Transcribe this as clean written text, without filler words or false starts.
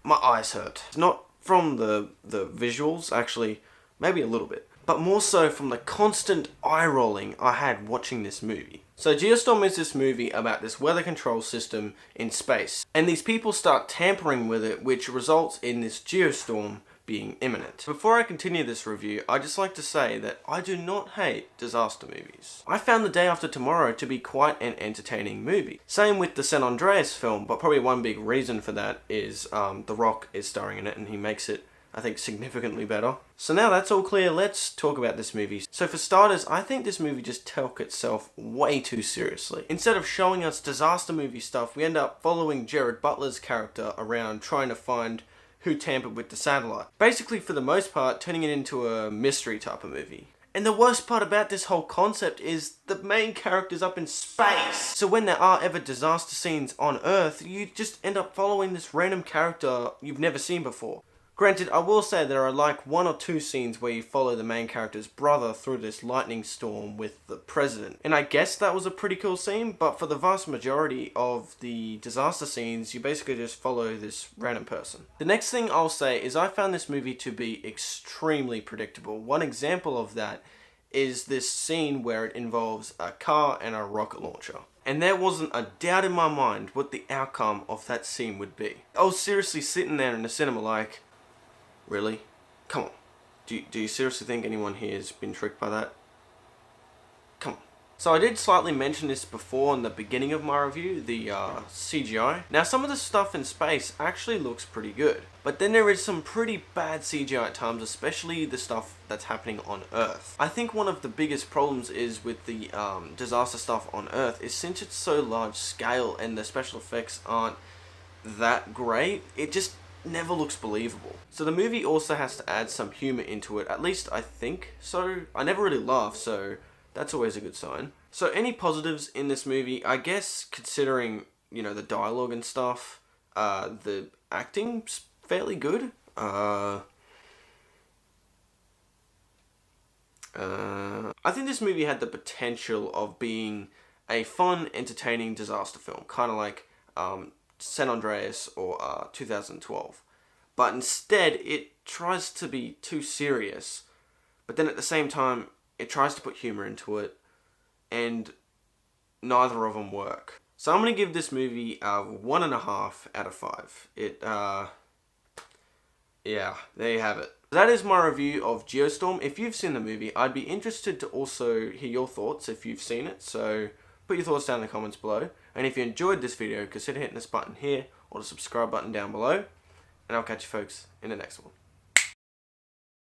my eyes hurt. Not from the visuals, actually, maybe a little bit, but more so from the constant eye rolling I had watching this movie. So Geostorm is this movie about this weather control system in space, and these people start tampering with it, which results in this geostorm being imminent. Before I continue this review, I'd just like to say that I do not hate disaster movies. I found The Day After Tomorrow to be quite an entertaining movie. Same with the San Andreas film, but probably one big reason for that is The Rock is starring in it and he makes it, I think, significantly better. So now that's all clear, let's talk about this movie. So for starters, I think this movie just took itself way too seriously. Instead of showing us disaster movie stuff, we end up following Gerard Butler's character around trying to find who tampered with the satellite. Basically, for the most part, turning it into a mystery type of movie. And the worst part about this whole concept is the main character's up in space. So when there are ever disaster scenes on Earth, you just end up following this random character you've never seen before. Granted, I will say there are like 1 or 2 scenes where you follow the main character's brother through this lightning storm with the president. And I guess that was a pretty cool scene, but for the vast majority of the disaster scenes, you basically just follow this random person. The next thing I'll say is I found this movie to be extremely predictable. One example of that is this scene where it involves a car and a rocket launcher. And there wasn't a doubt in my mind what the outcome of that scene would be. I was seriously sitting there in the cinema like, really? Come on. Do you seriously think anyone here has been tricked by that? Come on. So I did slightly mention this before in the beginning of my review, the CGI. Now some of the stuff in space actually looks pretty good. But then there is some pretty bad CGI at times, especially the stuff that's happening on Earth. I think one of the biggest problems is with the disaster stuff on Earth is since it's so large scale and the special effects aren't that great, it just never looks believable. So the movie also has to add some humor into it, at least I think so. I never really laugh, so that's always a good sign. So any positives in this movie, I guess considering, you know, the dialogue and stuff, the acting's fairly good. I think this movie had the potential of being a fun, entertaining disaster film, kind of like San Andreas or 2012. But instead, it tries to be too serious, but then at the same time, it tries to put humor into it, and neither of them work. So I'm going to give this movie a 1.5 out of 5. Yeah, there you have it. That is my review of Geostorm. If you've seen the movie, I'd be interested to also hear your thoughts if you've seen it, so put your thoughts down in the comments below. And if you enjoyed this video, consider hitting this button here or the subscribe button down below. And I'll catch you folks in the next one.